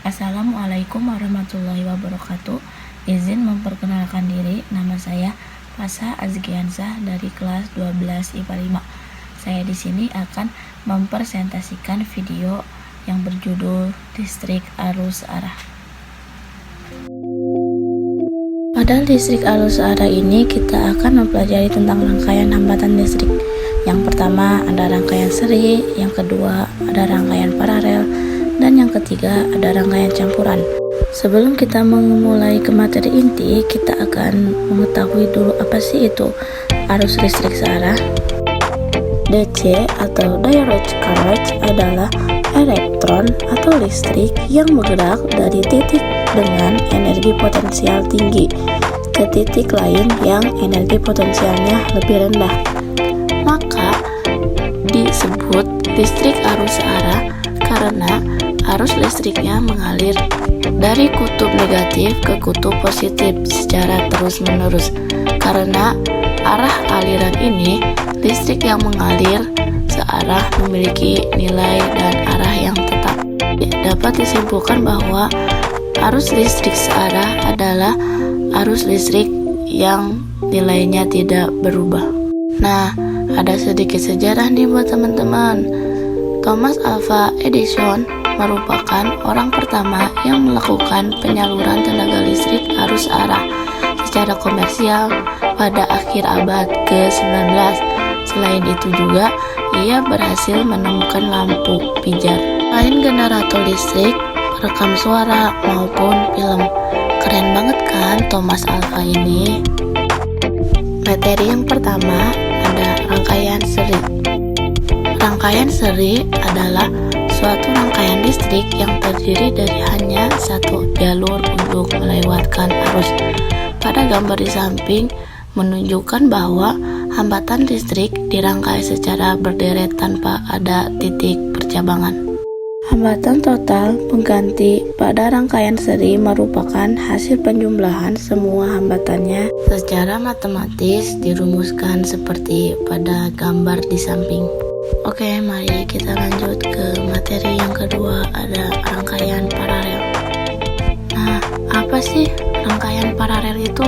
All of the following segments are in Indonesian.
Assalamualaikum warahmatullahi wabarakatuh. Izin memperkenalkan diri, nama saya Fasa Azgiansah dari kelas 12 IPA 5. Saya di sini akan mempresentasikan video yang berjudul Listrik Arus Arah. Pada listrik arus arah ini kita akan mempelajari tentang rangkaian hambatan listrik. Yang pertama ada rangkaian seri, yang kedua ada rangkaian paralel, dan yang ketiga ada rangkaian campuran. Sebelum kita memulai ke materi inti, kita akan mengetahui dulu apa sih itu arus listrik searah. DC atau direct current adalah elektron atau listrik yang bergerak dari titik dengan energi potensial tinggi ke titik lain yang energi potensialnya lebih rendah. Maka disebut listrik arus searah karena arus listriknya mengalir dari kutub negatif ke kutub positif secara terus-menerus. Karena arah aliran ini, listrik yang mengalir searah memiliki nilai dan arah yang tetap. Dapat disimpulkan bahwa arus listrik searah adalah arus listrik yang nilainya tidak berubah. Nah, ada sedikit sejarah nih buat teman-teman. Thomas Alva Edison merupakan orang pertama yang melakukan penyaluran tenaga listrik arus arah secara komersial pada akhir abad ke-19. Selain itu juga, ia berhasil menemukan lampu pijar. Selain generator listrik, perekam suara maupun film. Keren banget kan Thomas Alva ini? Materi yang pertama ada rangkaian seri. Rangkaian seri adalah suatu rangkaian listrik yang terdiri dari hanya satu jalur untuk melewatkan arus. Pada gambar di samping menunjukkan bahwa hambatan listrik dirangkai secara berderet tanpa ada titik percabangan. Hambatan total pengganti pada rangkaian seri merupakan hasil penjumlahan semua hambatannya secara matematis dirumuskan seperti pada gambar di samping. Oke, mari kita lanjut ke materi yang kedua, ada rangkaian paralel. Nah, apa sih rangkaian paralel itu?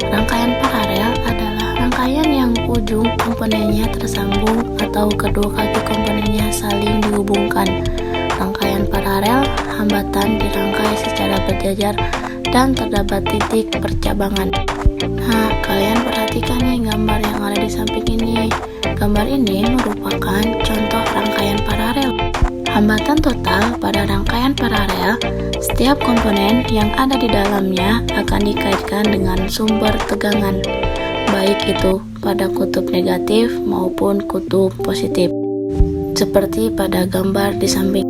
Rangkaian paralel adalah rangkaian yang ujung komponennya tersambung atau kedua kaki komponennya saling dihubungkan. Rangkaian paralel, hambatan dirangkai secara berjajar dan terdapat titik percabangan. Nah, kalian perhatikan nih gambar yang ada di samping ini. Gambar ini merupakan contoh rangkaian paralel. Hambatan total pada rangkaian paralel, setiap komponen yang ada di dalamnya akan dikaitkan dengan sumber tegangan, baik itu pada kutub negatif maupun kutub positif, seperti pada gambar di samping.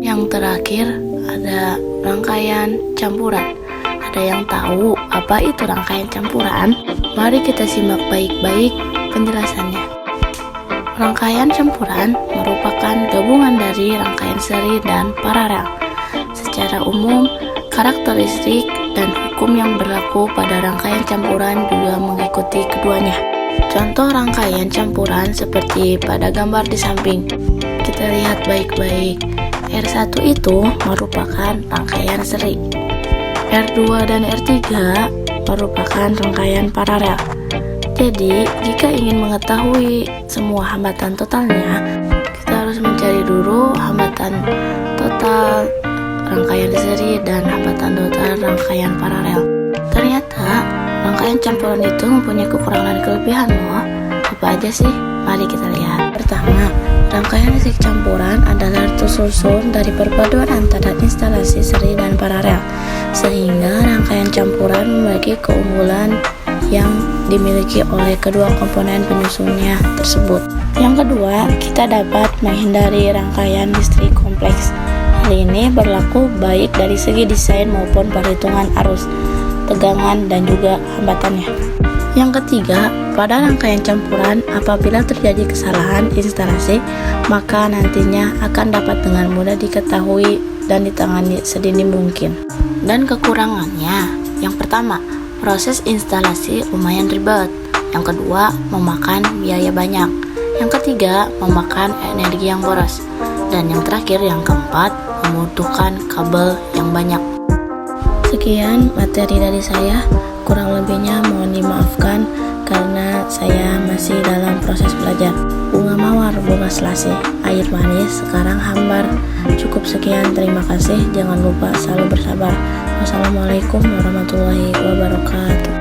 Yang terakhir ada rangkaian campuran. Ada yang tahu apa itu rangkaian campuran? Mari kita simak baik-baik penjelasannya. Rangkaian campuran merupakan gabungan dari rangkaian seri dan paralel. Secara umum, karakteristik dan hukum yang berlaku pada rangkaian campuran juga mengikuti keduanya. Contoh rangkaian campuran seperti pada gambar di samping. Kita lihat baik-baik. R1 itu merupakan rangkaian seri. R2 dan R3 merupakan rangkaian paralel. Jadi, jika ingin mengetahui semua hambatan totalnya, kita harus mencari dulu hambatan total rangkaian seri dan hambatan total rangkaian paralel. Ternyata, rangkaian campuran itu mempunyai kekurangan dan kelebihan loh. Apa aja sih? Mari kita lihat. Pertama, rangkaian listrik campuran adalah tersusun dari perpaduan antara instalasi seri dan paralel, sehingga rangkaian campuran memiliki keunggulan yang dimiliki oleh kedua komponen penyusunnya tersebut. Yang kedua, kita dapat menghindari rangkaian listrik kompleks. Hal ini berlaku baik dari segi desain maupun perhitungan arus, tegangan, dan juga hambatannya. Yang ketiga, pada rangkaian campuran, apabila terjadi kesalahan instalasi, maka nantinya akan dapat dengan mudah diketahui dan ditangani sedini mungkin. Dan kekurangannya, yang pertama, proses instalasi lumayan ribet. Yang kedua, memakan biaya banyak. Yang ketiga, memakan energi yang boros. Dan yang terakhir, yang keempat, membutuhkan kabel yang banyak. Sekian materi dari saya, kurang lebihnya mohon dimaafkan karena saya masih dalam proses belajar. Bunga mawar, bunga selasih, air manis sekarang hambar. Cukup sekian, terima kasih. Jangan lupa selalu bersabar. Wassalamualaikum warahmatullahi wabarakatuh.